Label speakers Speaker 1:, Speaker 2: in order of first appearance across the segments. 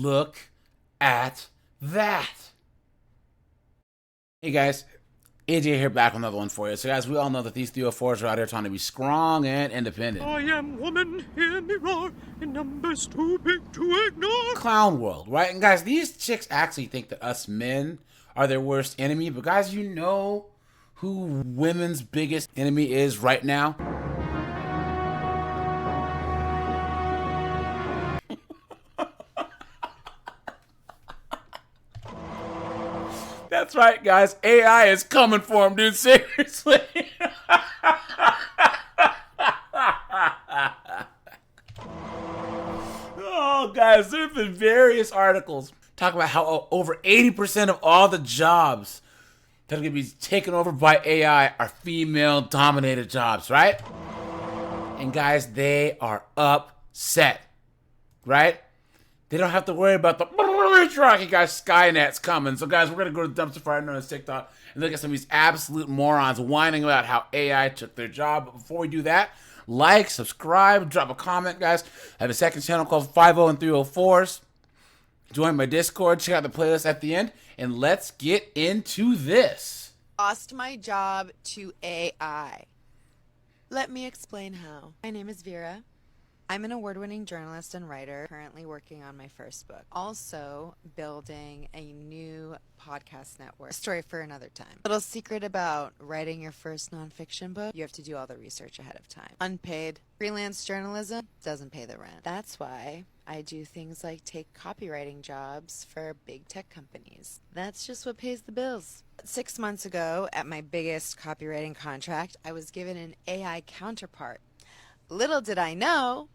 Speaker 1: Look at that. Hey guys, AJ here back with another one for you. So guys, we all know that these 304s are out here trying to be strong and independent.
Speaker 2: I am woman, hear me roar, and numbers too big to ignore.
Speaker 1: Clownworld, right? And guys, these chicks actually think that us men are their worst enemy. But guys, you know who women's biggest enemy is right now? That's right, guys. AI is coming for him, dude. Seriously. Oh, guys, there have been various articles talking about how over 80% of all the jobs that are going to be taken over by AI are female-dominated jobs, right? And guys, they are upset, right? They don't have to worry about the rocky guys. Skynet's coming. So guys, we're gonna go to the dumpster fire known as TikTok and look at some of these absolute morons whining about how AI took their job. But before we do that, like, subscribe, drop a comment, guys. I have a second channel called 50 and 304s. Join my Discord, check out the playlist at the end, and let's get into this.
Speaker 3: Lost my job to AI. Let me explain how. My name is Vera. I'm an award-winning journalist and writer, currently working on my first book. Also building a new podcast network. A story for another time. Little secret about writing your first nonfiction book, you have to do all the research ahead of time. Unpaid freelance journalism doesn't pay the rent. That's why I do things like take copywriting jobs for big tech companies. That's just what pays the bills. 6 months ago, at my biggest copywriting contract, I was given an AI counterpart. Little did I know,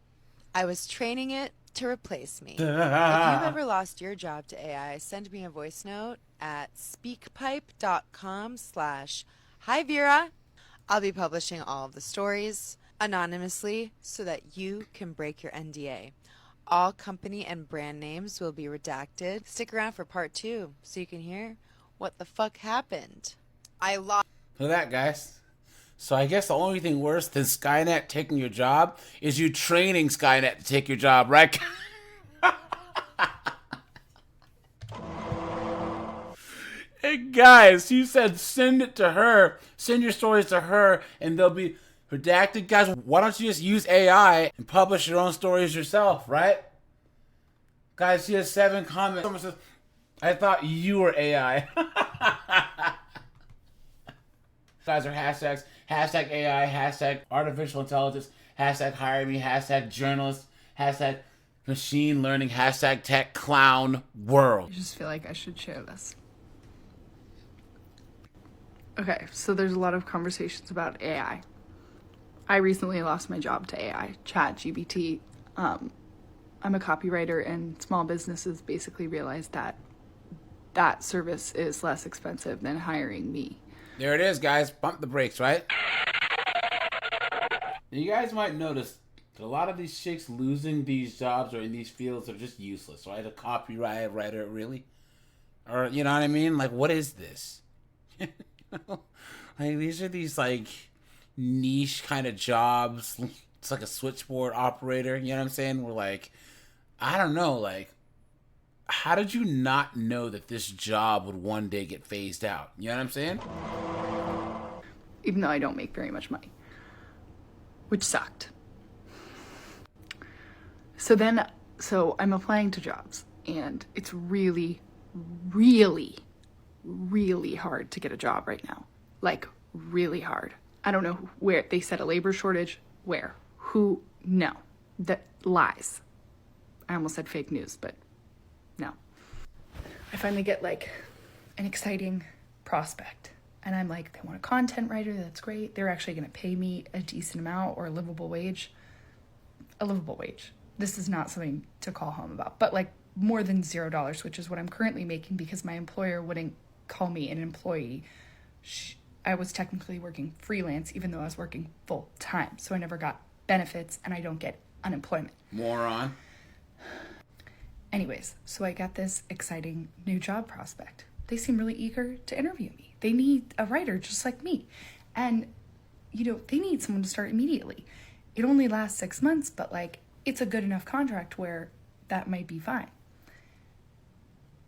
Speaker 3: I was training it to replace me. If you've ever lost your job to AI, send me a voice note at speakpipe.com/Hi Vera. I'll be publishing all of the stories anonymously so that you can break your NDA. All company and brand names will be redacted. Stick around for part 2 so you can hear what the fuck happened. I lost.
Speaker 1: Look at that, guys. So I guess the only thing worse than Skynet taking your job is you training Skynet to take your job, right? Hey guys, you said send it to her, send your stories to her, and they'll be redacted. Guys, why don't you just use AI and publish your own stories yourself, right? Guys, she has 7 comments. Someone says, I thought you were AI. Guys are hashtags. Hashtag AI, hashtag artificial intelligence, hashtag hire me, hashtag journalist, hashtag machine learning, hashtag tech clown world.
Speaker 4: I just feel like I should share this. Okay, so there's a lot of conversations about AI. I recently lost my job to AI, Chat GPT. I'm a copywriter, and small businesses basically realized that that service is less expensive than hiring me.
Speaker 1: There it is, guys. Bump the brakes, right? Now, you guys might notice that a lot of these chicks losing these jobs or in these fields are just useless, right? A copywriter, really? Or, you know what I mean? Like, what is this? Like, these are these, like, niche kind of jobs. It's like a switchboard operator, you know what I'm saying? We're like, I don't know, like, how did you not know that this job would one day get phased out? You know what I'm saying?
Speaker 4: Even though I don't make very much money, which sucked. So I'm applying to jobs, and it's really, really, really hard to get a job right now. Like, really hard. I don't know where. They said a labor shortage. Where? Who? No. That lies. I almost said fake news, but no. I finally get like an exciting prospect, and I'm like, they want a content writer. That's great. They're actually going to pay me a decent amount, or a livable wage. A livable wage. This is not something to call home about, but like more than $0, which is what I'm currently making because my employer wouldn't call me an employee. I was technically working freelance, even though I was working full time. So I never got benefits, and I don't get unemployment.
Speaker 1: Moron.
Speaker 4: Anyways, so I got this exciting new job prospect. They seem really eager to interview me. They need a writer just like me. And, they need someone to start immediately. It only lasts 6 months, but like, it's a good enough contract where that might be fine.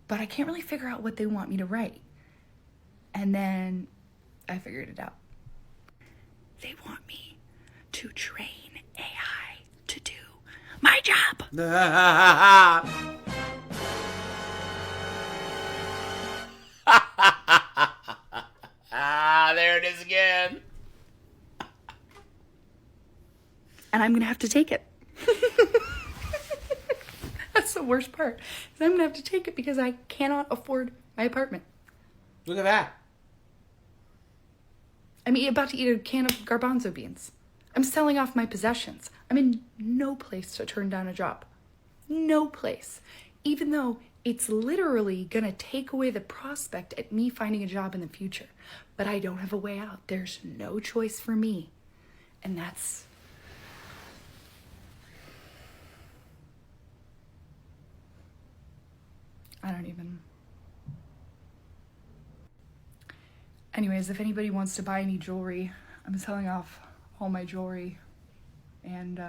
Speaker 4: but I can't really figure out what they want me to write. And then I figured it out. They want me to train AI to do my job.
Speaker 1: There it is again.
Speaker 4: And I'm gonna have to take it. That's the worst part. I'm gonna have to take it because I cannot afford my apartment.
Speaker 1: Look at that.
Speaker 4: I'm about to eat a can of garbanzo beans. I'm selling off my possessions. I'm in no place to turn down a job. No place. Even though it's literally gonna take away the prospect at me finding a job in the future. But I don't have a way out. There's no choice for me. And that's... I don't even... Anyways, if anybody wants to buy any jewelry, I'm selling off all my jewelry. And,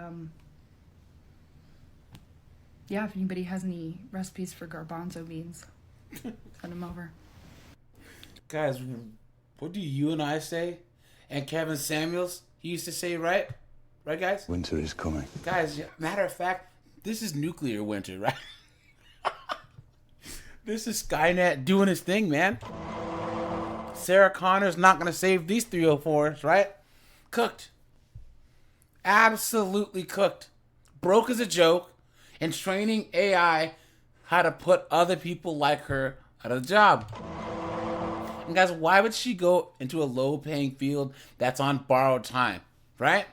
Speaker 4: yeah, if anybody has any recipes for garbanzo beans, send them over.
Speaker 1: Guys, what do you and I say? And Kevin Samuels, he used to say, right? Right, guys?
Speaker 5: Winter is coming.
Speaker 1: Guys, matter of fact, this is nuclear winter, right? This is Skynet doing his thing, man. Sarah Connor's not going to save these 304s, right? Cooked. Absolutely cooked. Broke as a joke and training AI how to put other people like her out of the job. And guys, why would she go into a low-paying field that's on borrowed time, right?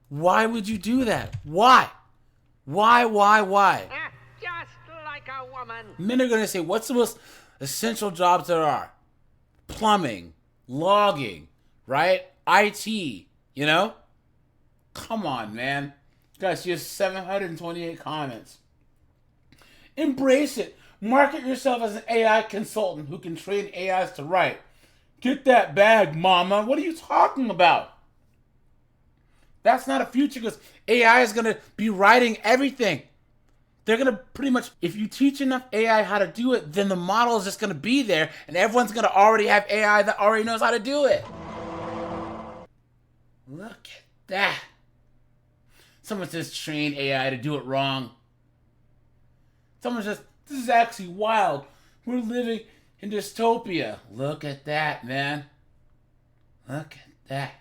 Speaker 1: Why would you do that? Why? Why?
Speaker 2: Just like a woman.
Speaker 1: Men are going to say, what's the most essential jobs there are? Plumbing, logging, right? IT, you know? Come on, man. Guys, she has 728 comments. Embrace it. Market yourself as an AI consultant who can train AIs to write. Get that bag, mama. What are you talking about? That's not a future because AI is going to be writing everything. They're going to pretty much, if you teach enough AI how to do it, then the model is just going to be there and everyone's going to already have AI that already knows how to do it. Look at that. Someone says train AI to do it wrong. Someone says, this is actually wild. We're living in dystopia. Look at that, man. Look at that.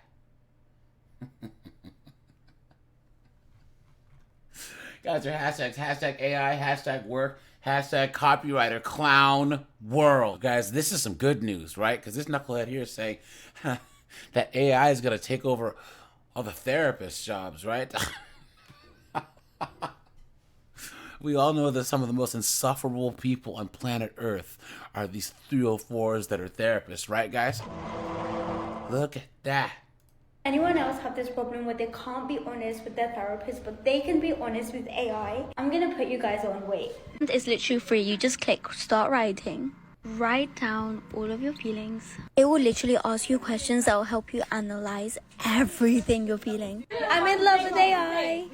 Speaker 1: Guys, are hashtags. Hashtag AI, hashtag work, hashtag copywriter, Clownworld. Guys, this is some good news, right? Because this knucklehead here is saying that AI is going to take over all the therapist jobs, right? We all know that some of the most insufferable people on planet Earth are these 304s that are therapists, right, guys? Look at that.
Speaker 6: Anyone else have this problem where they can't be honest with their therapist, but they can be honest with AI? I'm gonna put you guys on wait.
Speaker 7: It's literally free. You just click start writing. Write down all of your feelings. It will literally ask you questions that will help you analyze everything you're feeling. I'm in love with AI.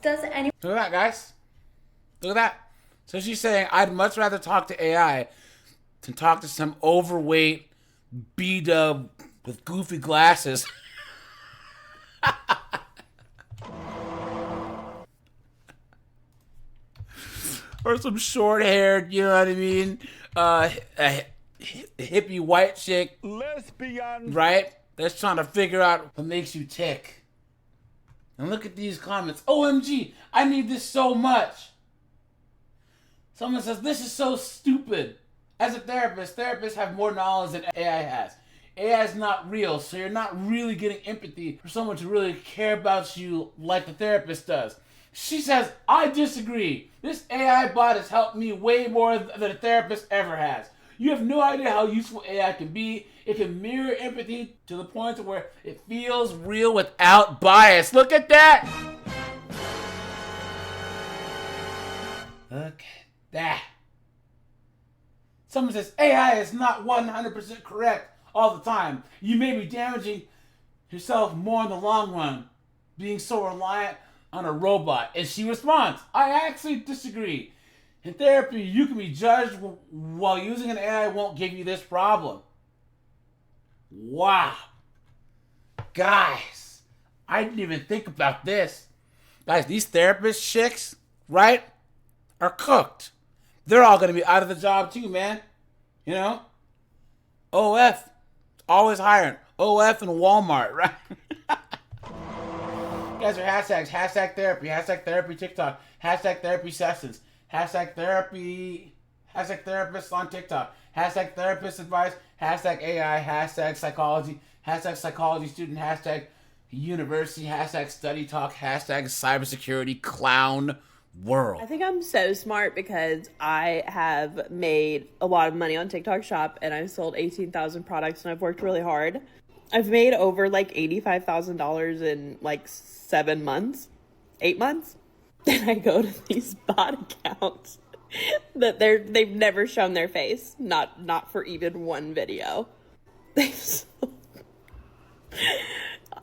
Speaker 6: Does any
Speaker 1: Look at that, guys. Look at that. So she's saying, I'd much rather talk to AI than talk to some overweight B-dub with goofy glasses. Or some short-haired, you know what I mean? Hippie white chick.
Speaker 5: Lesbian.
Speaker 1: Right? That's trying to figure out what makes you tick. And look at these comments. OMG, I need this so much. Someone says, this is so stupid. As a therapist, therapists have more knowledge than AI has. AI is not real, so you're not really getting empathy for someone to really care about you like the therapist does. She says, I disagree. This AI bot has helped me way more than a therapist ever has. You have no idea how useful AI can be. It can mirror empathy to the point where it feels real without bias. Look at that. Look at that. Someone says AI is not 100% correct all the time. You may be damaging yourself more in the long run, being so reliant on a robot. And she responds, I actually disagree. In therapy, you can be judged while using an AI won't give you this problem. Wow. Guys, I didn't even think about this. Guys, these therapist chicks, right, are cooked. They're all going to be out of the job too, man. You know? OF. Always hiring. OF and Walmart, right? Guys are hashtags. Hashtag therapy. Hashtag therapy TikTok. Hashtag therapy sessions. Hashtag therapy. Hashtag therapists on TikTok. Hashtag therapist advice. Hashtag AI. Hashtag psychology. Hashtag psychology student. Hashtag university. Hashtag study talk. Hashtag cybersecurity clown world.
Speaker 5: I think I'm so smart because I have made a lot of money on TikTok Shop and I've sold 18,000 products and I've worked really hard. I've made over like $85,000 in like 7 months, 8 months. And I go to these bot accounts that they've never shown their face, not for even one video.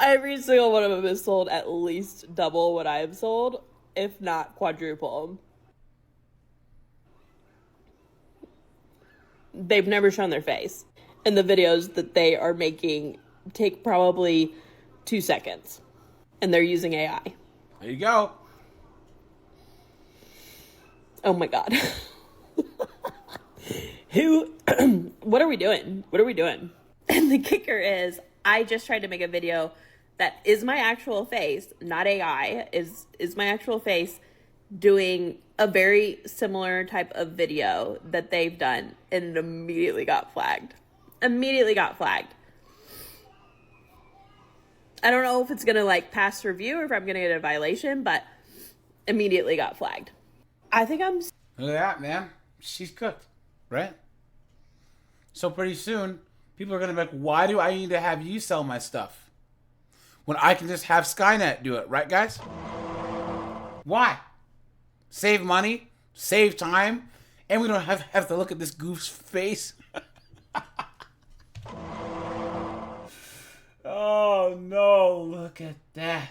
Speaker 5: Every single one of them has sold at least double what I have sold, if not quadruple. They've never shown their face. And the videos that they are making take probably 2 seconds. And they're using AI.
Speaker 1: There you go.
Speaker 5: Oh my God. What are we doing? What are we doing? And the kicker is, I just tried to make a video that is my actual face, not AI, is my actual face doing a very similar type of video that they've done, and it immediately got flagged. Immediately got flagged. I don't know if it's gonna like pass review or if I'm gonna get a violation, but immediately got flagged. I think I'm...
Speaker 1: Look at that, man. She's cooked, right? So pretty soon, people are going to be like, why do I need to have you sell my stuff when I can just have Skynet do it, right, guys? Why? Save money, save time, and we don't have to look at this goof's face. Oh, no. Look at that.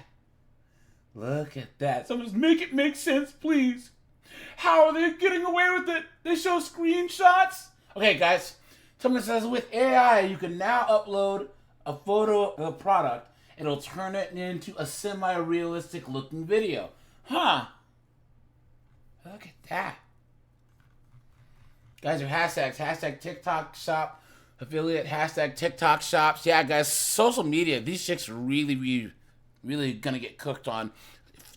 Speaker 1: Look at that. Someone just make it make sense, please. How are they getting away with it? They show screenshots? Okay, guys. Someone says with AI, you can now upload a photo of a product and it'll turn it into a semi-realistic looking video. Huh. Look at that. Guys are hashtags. Hashtag TikTok shop affiliate. Hashtag TikTok shops. Yeah, guys, social media. These chicks are really going to get cooked on,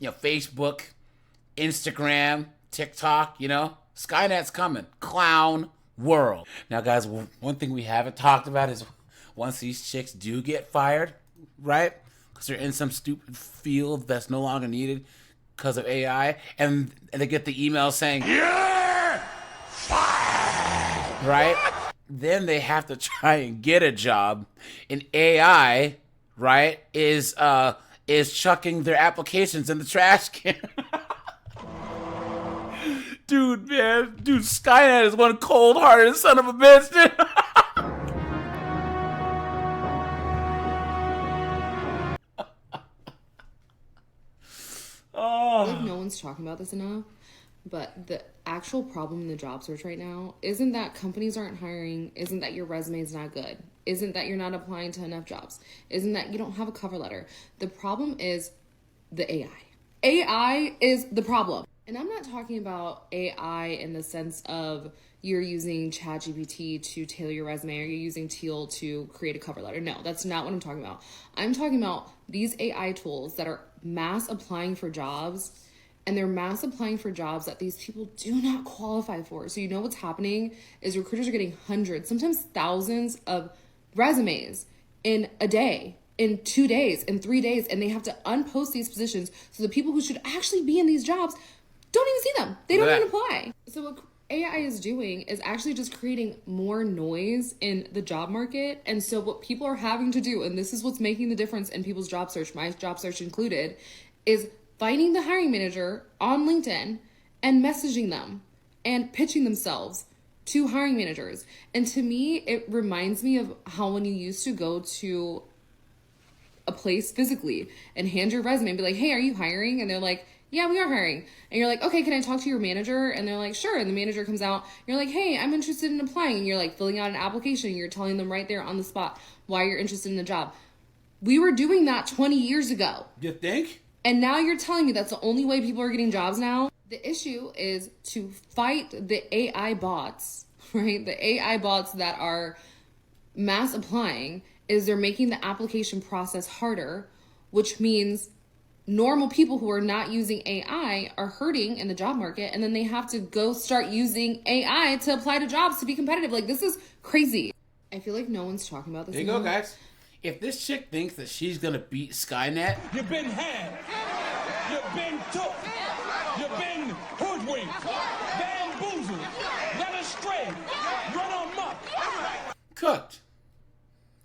Speaker 1: Facebook, Instagram, TikTok, Skynet's coming. Clown world. Now, guys, one thing we haven't talked about is once these chicks do get fired, right? Because they're in some stupid field that's no longer needed because of AI, and they get the email saying, "You're fired!" Right? Then they have to try and get a job, and AI, right, is chucking their applications in the trash can. Dude, Skynet is one cold-hearted son of a bitch, dude.
Speaker 8: I think no one's talking about this enough, but the actual problem in the job search right now isn't that companies aren't hiring, isn't that your resume is not good, isn't that you're not applying to enough jobs, isn't that you don't have a cover letter. The problem is the AI. AI is the problem. And I'm not talking about AI in the sense of you're using ChatGPT to tailor your resume or you're using Teal to create a cover letter. No, that's not what I'm talking about. I'm talking about these AI tools that are mass applying for jobs, and they're mass applying for jobs that these people do not qualify for. So you know what's happening is recruiters are getting hundreds, sometimes thousands of resumes in a day, in 2 days, in 3 days, and they have to unpost these positions so the people who should actually be in these jobs don't even see them. They don't even apply. So what AI is doing is actually just creating more noise in the job market. And so what people are having to do, and this is what's making the difference in people's job search, my job search included, is finding the hiring manager on LinkedIn and messaging them and pitching themselves to hiring managers. And to me, it reminds me of how when you used to go to a place physically and hand your resume and be like, "Hey, are you hiring?" And they're like, yeah, we are hiring. And you're like, okay, can I talk to your manager? And they're like, sure. And the manager comes out. You're like, hey, I'm interested in applying. And you're like filling out an application. And you're telling them right there on the spot why you're interested in the job. We were doing that 20 years ago.
Speaker 1: You think?
Speaker 8: And now you're telling me that's the only way people are getting jobs now? The issue is to fight the AI bots, right? The AI bots that are mass applying is they're making the application process harder, which means normal people who are not using AI are hurting in the job market, and then they have to go start using AI to apply to jobs to be competitive. Like, this is crazy. I feel like no one's talking about this.
Speaker 1: There you go, guys. If this chick thinks that she's gonna beat Skynet,
Speaker 2: You've been had. You've been took. You've been hoodwinked. Bamboozled. Led astray. Run amok.
Speaker 1: cooked.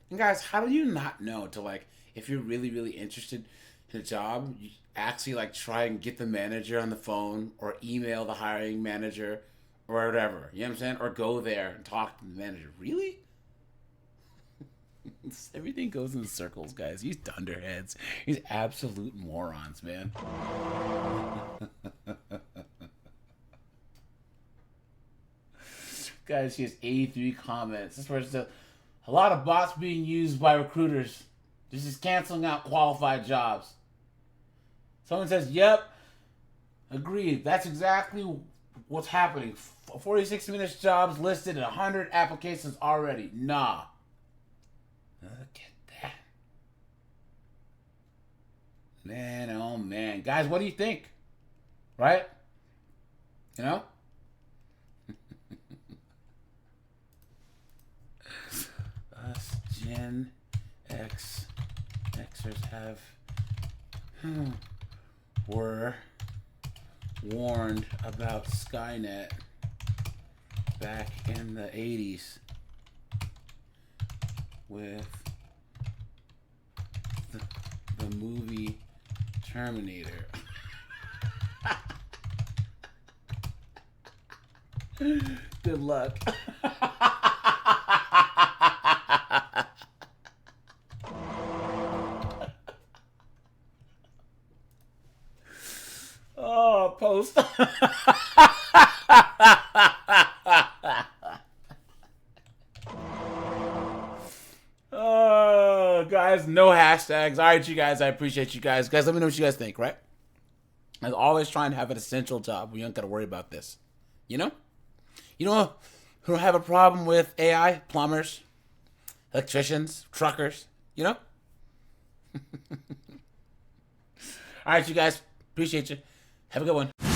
Speaker 1: And guys, how do you not know to, like, if you're really, really interested in a job, you actually, like, try and get the manager on the phone or email the hiring manager or whatever. You know what I'm saying? Or go there and talk to the manager. Really? Everything goes in circles, guys. These dunderheads. These absolute morons, man. Guys, he has 83 comments. This person says, a lot of bots being used by recruiters. This is canceling out qualified jobs. Someone says, yep, agreed. That's exactly what's happening. 46 minutes jobs listed and 100 applications already. Nah. Look at that. Man, oh man. Guys, what do you think? Right? You know? Us Gen Xers have were warned about Skynet back in the 80s with the movie Terminator. Good luck. Oh, post. Oh, guys, no hashtags. All right, you guys, I appreciate you guys. Guys, let me know what you guys think, right? I'm always trying to have an essential job. We don't got to worry about this. You know? You know who have a problem with AI? Plumbers, electricians, truckers, you know? All right, you guys, appreciate you. Have a good one.